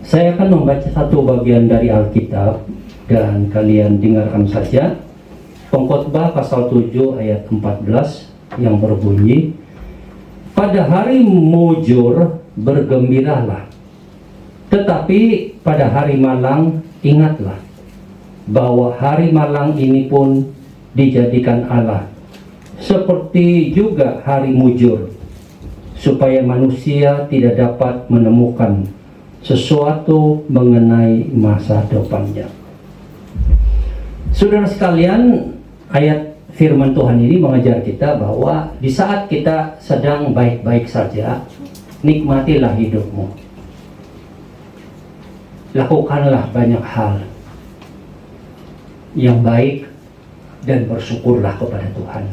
Saya akan membaca satu bagian dari Alkitab dan kalian dengarkan saja. Pengkhotbah pasal 7 ayat 14 yang berbunyi, "Pada hari mujur bergembiralah, tetapi pada hari malang ingatlah bahwa hari malang ini pun dijadikan Allah seperti juga hari mujur, supaya manusia tidak dapat menemukan sesuatu mengenai masa depannya." Saudara sekalian, ayat firman Tuhan ini mengajar kita bahwa di saat kita sedang baik-baik saja, nikmatilah hidupmu. Lakukanlah banyak hal yang baik dan bersyukurlah kepada Tuhan.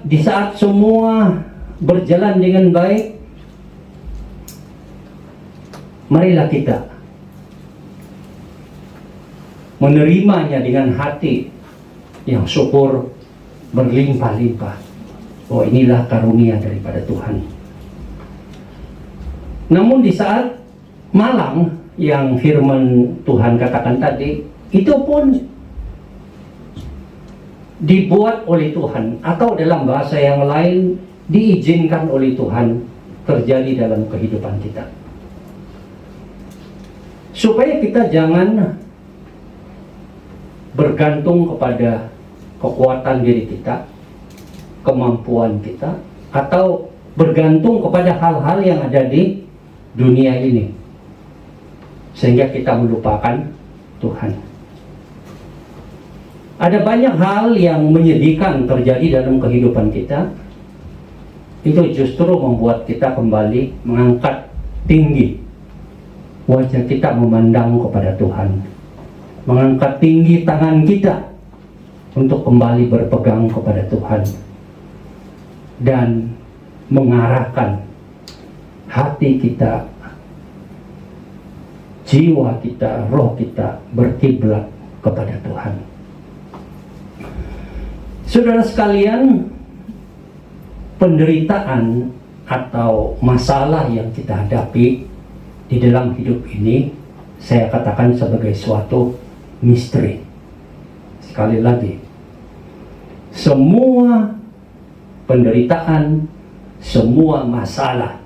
Di saat semua berjalan dengan baik, marilah kita menerimanya dengan hati yang syukur berlimpah-limpah. Oh, inilah karunia daripada Tuhan. Namun di saat malang yang firman Tuhan katakan tadi, itu pun dibuat oleh Tuhan, atau dalam bahasa yang lain diizinkan oleh Tuhan terjadi dalam kehidupan kita, supaya kita jangan bergantung kepada kekuatan diri kita, kemampuan kita, atau bergantung kepada hal-hal yang ada di dunia ini, sehingga kita melupakan Tuhan. Ada banyak hal yang menyedihkan terjadi dalam kehidupan kita. Itu justru membuat kita kembali mengangkat tinggi wajah kita memandang kepada Tuhan, mengangkat tinggi tangan kita untuk kembali berpegang kepada Tuhan, dan mengarahkan hati kita, jiwa kita, roh kita berkiblat kepada Tuhan. Saudara sekalian, penderitaan atau masalah yang kita hadapi di dalam hidup ini, saya katakan sebagai suatu misteri. Sekali lagi, semua penderitaan, semua masalah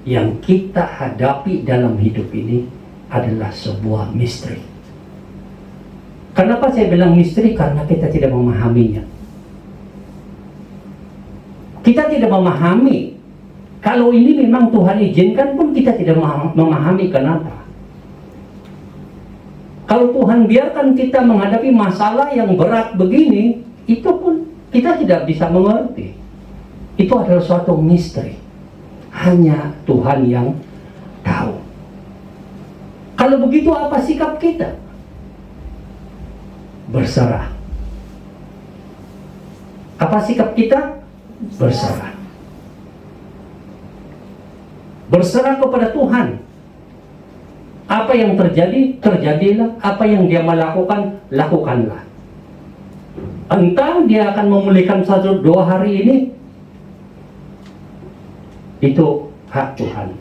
yang kita hadapi dalam hidup ini adalah sebuah misteri. Kenapa saya bilang misteri? Karena kita tidak memahaminya. Kita tidak memahami. Kalau ini memang Tuhan izinkan pun kita tidak memahami kenapa. Kalau Tuhan biarkan kita menghadapi masalah yang berat begini, itu pun kita tidak bisa mengerti. Itu adalah suatu misteri. Hanya Tuhan yang tahu. Kalau begitu, apa sikap kita? Berserah. Apa sikap kita? Berserah. Berserah kepada Tuhan. Apa yang terjadi, terjadilah. Apa yang Dia melakukan, lakukanlah. Entah Dia akan memulihkan 1-2 hari ini, itu hak Tuhan.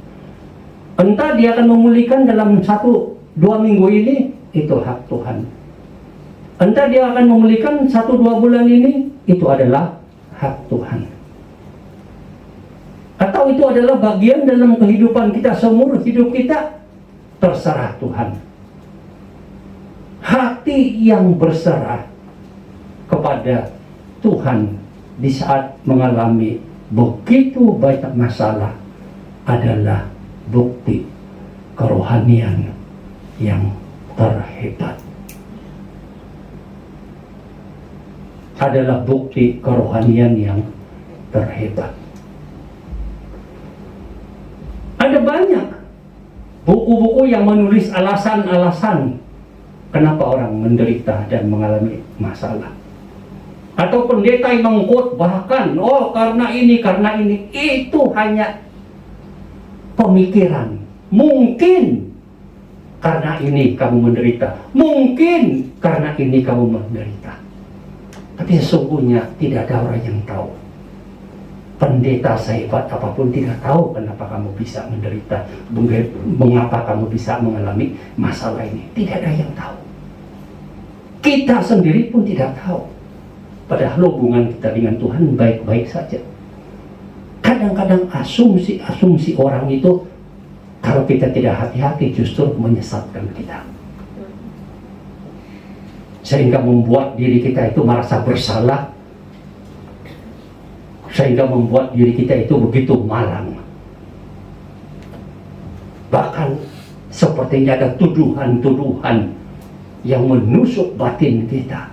Entah Dia akan memulihkan dalam 1-2 minggu ini, itu hak Tuhan. Entah Dia akan memulihkan 1-2 bulan ini, itu adalah hak Tuhan. Atau itu adalah bagian dalam kehidupan kita, seumur hidup kita, terserah Tuhan. Hati yang berserah kepada Tuhan di saat mengalami begitu banyak masalah adalah bukti kerohanian yang terhebat. Adalah bukti kerohanian yang terhebat. Ada banyak buku-buku yang menulis alasan-alasan kenapa orang menderita dan mengalami masalah. Atau pendeta yang mengkhotbahkan, oh karena ini. Itu hanya pemikiran. Mungkin karena ini kamu menderita. Mungkin karena ini kamu menderita. Tapi sesungguhnya tidak ada orang yang tahu. pendeta sehebat apapun tidak tahu kenapa kamu bisa menderita, mengapa kamu bisa mengalami masalah ini. Tidak ada yang tahu. Kita sendiri pun tidak tahu. Padahal hubungan kita dengan Tuhan baik-baik saja. Kadang-kadang asumsi orang itu, kalau kita tidak hati-hati, justru menyesatkan kita. Sehingga membuat diri kita itu merasa bersalah, sehingga membuat diri kita itu begitu malang. Bahkan sepertinya ada tuduhan-tuduhan yang menusuk batin kita.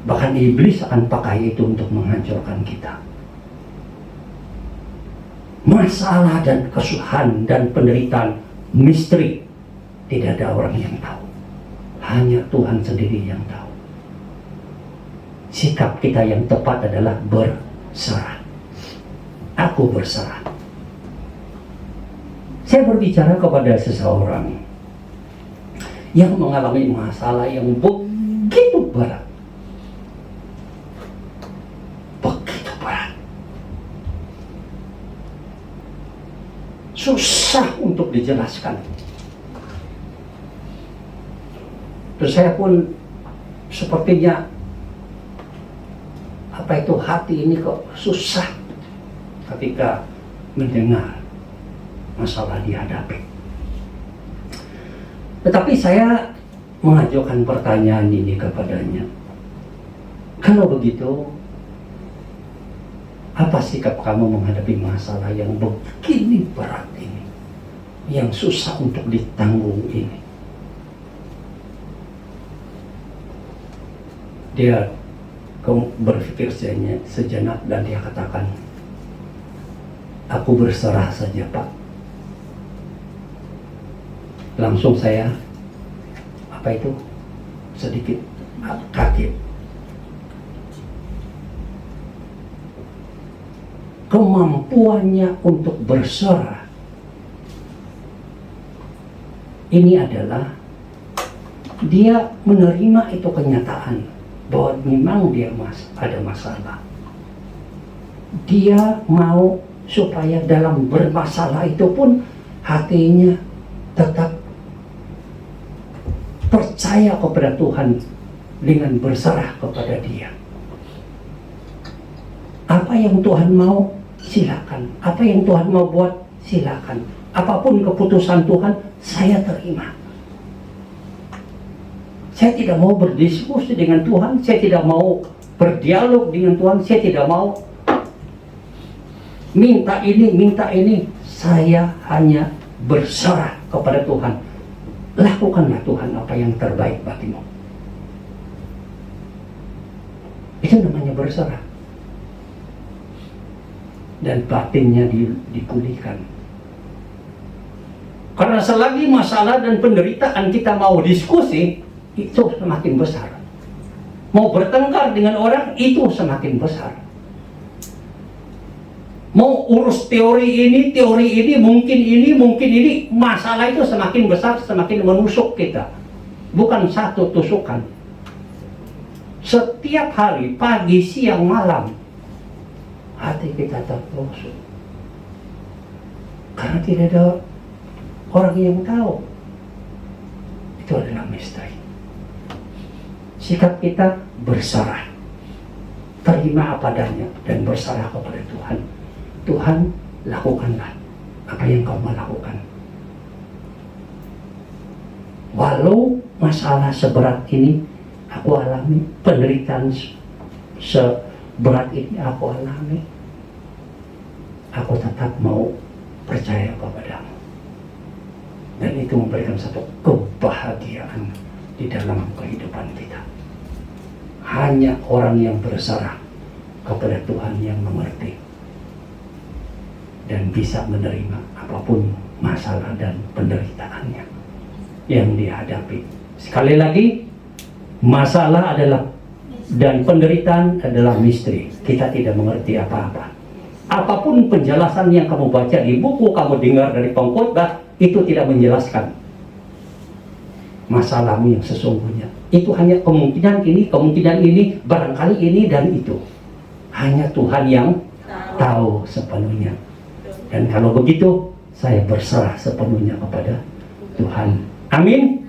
Bahkan iblis akan pakai itu untuk menghancurkan kita. Masalah dan kesusahan dan penderitaan, misteri, tidak ada orang yang tahu. Hanya Tuhan sendiri yang tahu. Sikap kita yang tepat adalah berserah. Aku berserah. Saya berbicara kepada seseorang yang mengalami masalah yang begitu berat. Begitu berat. Susah untuk dijelaskan. Terus saya pun sepertinya apa itu hati ini kok susah ketika mendengar masalah dihadapi. Tetapi saya mengajukan pertanyaan ini kepadanya. Kalau begitu, apa sikap kamu menghadapi masalah yang begini berat ini, yang susah untuk ditanggung ini? Dia berpikir sejenak dan dia katakan, aku berserah saja, Pak. Langsung saya sedikit kaget. Kemampuannya untuk berserah ini adalah dia menerima itu kenyataan bahwa memang dia ada masalah. Dia mau supaya dalam bermasalah itu pun hatinya tetap percaya kepada Tuhan dengan berserah kepada Dia. Apa yang Tuhan mau, silakan. Apa yang Tuhan mau buat, silakan. Apapun keputusan Tuhan, saya terima. Saya tidak mau berdiskusi dengan Tuhan, saya tidak mau berdialog dengan Tuhan, saya tidak mau minta ini. Saya hanya berserah kepada Tuhan. Lakukanlah Tuhan apa yang terbaik bagimu. Itu namanya berserah. Dan batinnya dipulihkan. Karena selagi masalah dan penderitaan kita mau diskusi, itu semakin besar. Mau bertengkar dengan orang, itu semakin besar. Mau urus teori ini, mungkin ini, masalah itu semakin besar, semakin menusuk kita. Bukan satu tusukan. Setiap hari, pagi, siang, malam, hati kita tertusuk. Karena tidak ada orang yang tahu. Itu adalah misteri. Sikap kita berserah. Terima apa adanya dan berserah kepada Tuhan. Tuhan, lakukanlah apa yang kau mau lakukan. Walau masalah seberat ini aku alami, penderitaan seberat ini aku alami, aku tetap mau percaya kepadamu. Dan itu memberikan satu kebahagiaan di dalam kehidupan kita. Hanya orang yang berserah kepada Tuhan yang mengerti dan bisa menerima apapun masalah dan penderitaannya yang dihadapi. Sekali lagi, masalah adalah dan penderitaan adalah misteri. Kita tidak mengerti apa-apa. Apapun penjelasan yang kamu baca di buku, kamu dengar dari pengkhotbah, itu tidak menjelaskan masalahmu yang sesungguhnya. Itu hanya kemungkinan ini, barangkali ini dan itu. hanya Tuhan yang tahu sepenuhnya. Dan kalau begitu, saya berserah sepenuhnya kepada Tuhan. Amin.